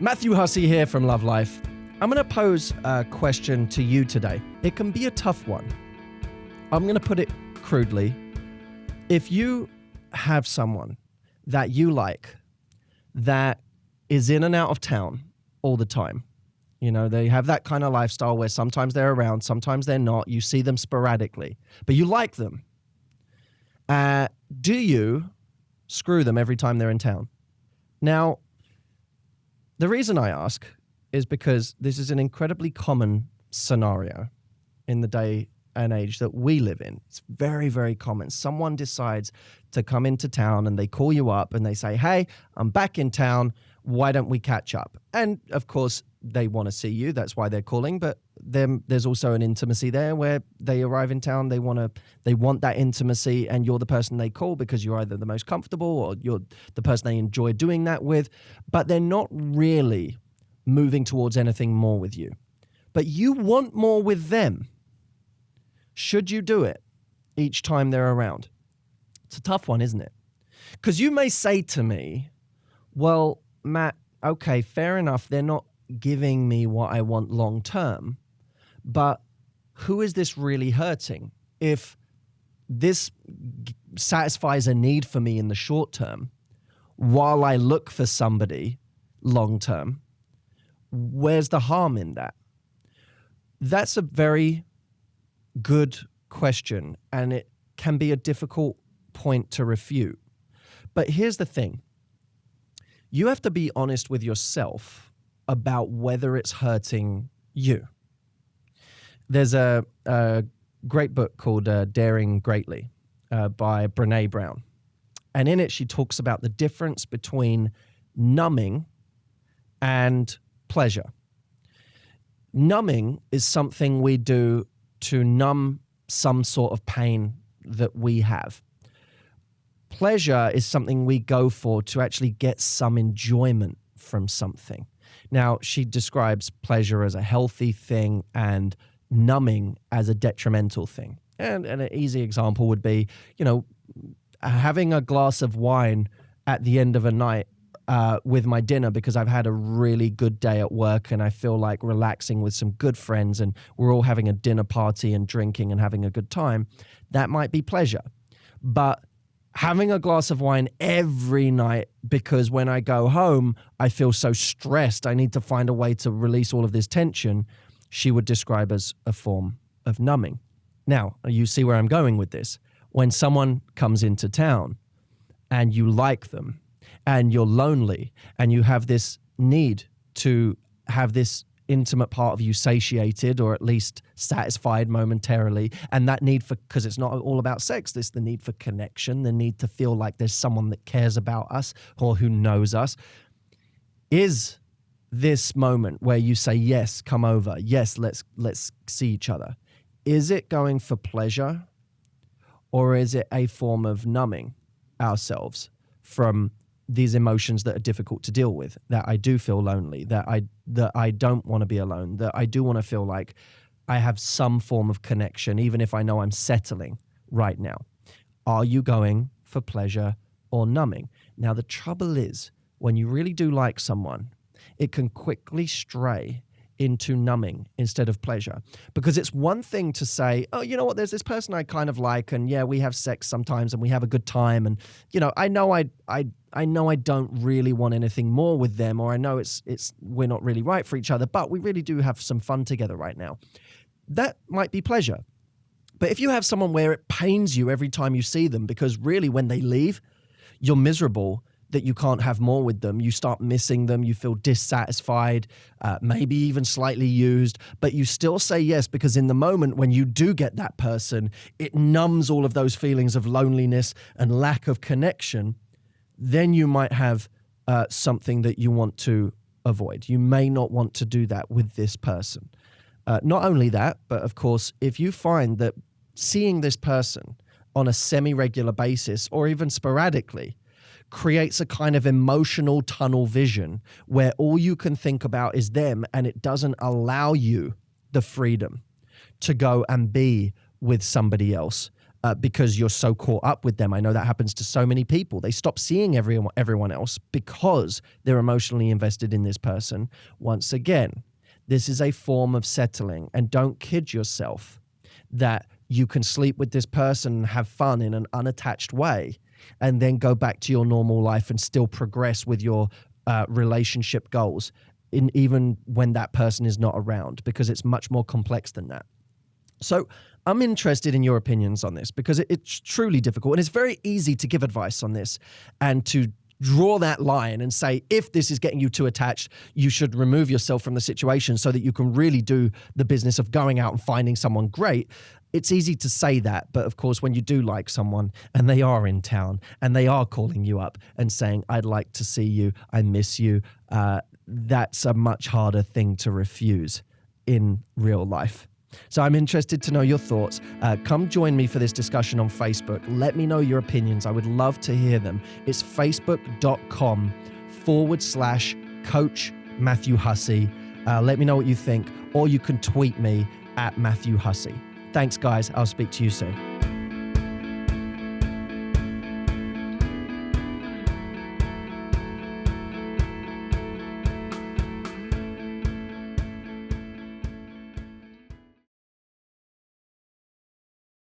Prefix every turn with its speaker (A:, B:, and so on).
A: Matthew Hussey here from LOVELife. I'm going to pose a question to you today. It can be a tough one. I'm going to put it crudely. If you have someone that you like that is in and out of town all the time, you know, they have that kind of lifestyle where sometimes they're around, sometimes they're not, you see them sporadically, but you like them. Do you screw them every time they're in town? Now, the reason I ask is because this is an incredibly common scenario in the day and age that we live in. It's very, very common. Someone decides to come into town and they call you up and they say, hey, I'm back in town. Why don't we catch up? And of course, they want to see you. That's why they're calling. But then there's also an intimacy there where they arrive in town. They want that intimacy, and you're the person they call because you're either the most comfortable or you're the person they enjoy doing that with. But they're not really moving towards anything more with you. But you want more with them. Should you do it each time they're around? It's a tough one, isn't it? Because you may say to me, well, Matt, okay, fair enough. They're not giving me what I want long term, but who is this really hurting? If this satisfies a need for me in the short term, while I look for somebody long term, where's the harm in that? That's a very good question, and it can be a difficult point to refute. But here's the thing. You have to be honest with yourself about whether it's hurting you. There's a great book called Daring Greatly by Brené Brown. And in it, she talks about the difference between numbing and pleasure. Numbing is something we do to numb some sort of pain that we have. Pleasure is something we go for to actually get some enjoyment from something. Now, she describes pleasure as a healthy thing and numbing as a detrimental thing. And an easy example would be, you know, having a glass of wine at the end of a night with my dinner because I've had a really good day at work and I feel like relaxing with some good friends and we're all having a dinner party and drinking and having a good time. That might be pleasure. But having a glass of wine every night because when I go home, I feel so stressed, I need to find a way to release all of this tension, she would describe as a form of numbing. Now, you see where I'm going with this. When someone comes into town and you like them and you're lonely and you have this need to have this intimate part of you satiated or at least satisfied momentarily, and that need for, because it's not all about sex, there's the need for connection, the need to feel like there's someone that cares about us or who knows us. Is this moment where you say, yes, come over, yes, let's see each other, is it going for pleasure or is it a form of numbing ourselves from these emotions that are difficult to deal with, that I do feel lonely, that I don't want to be alone, that I do want to feel like I have some form of connection, even if I know I'm settling right now? Are you going for pleasure or numbing? Now, the trouble is, when you really do like someone, it can quickly stray into numbing instead of pleasure. Because it's one thing to say, oh, you know what, there's this person I kind of like, and yeah, we have sex sometimes and we have a good time, and you know, I know I don't really want anything more with them, or I know we're not really right for each other, but we really do have some fun together right now. That might be pleasure. But if you have someone where it pains you every time you see them, because really when they leave, you're miserable that you can't have more with them, you start missing them, you feel dissatisfied, maybe even slightly used, but you still say yes because in the moment when you do get that person, it numbs all of those feelings of loneliness and lack of connection, then you might have something that you want to avoid. You may not want to do that with this person. Not only that, but of course, if you find that seeing this person on a semi-regular basis or even sporadically creates a kind of emotional tunnel vision where all you can think about is them and it doesn't allow you the freedom to go and be with somebody else because you're so caught up with them. I know that happens to so many people. They stop seeing everyone else because they're emotionally invested in this person. Once again, this is a form of settling, and don't kid yourself that you can sleep with this person and have fun in an unattached way and then go back to your normal life and still progress with your relationship goals even when that person is not around, because it's much more complex than that. So I'm interested in your opinions on this, because it's truly difficult, and it's very easy to give advice on this and to draw that line and say, if this is getting you too attached, you should remove yourself from the situation so that you can really do the business of going out and finding someone great. It's easy to say that, but of course, when you do like someone and they are in town and they are calling you up and saying, I'd like to see you, I miss you, that's a much harder thing to refuse in real life. So I'm interested to know your thoughts. Come join me for this discussion on Facebook. Let me know your opinions. I would love to hear them. It's facebook.com/Coach Matthew Hussey. Let me know what you think, or you can tweet me at Matthew Hussey. Thanks, guys. I'll speak to you soon.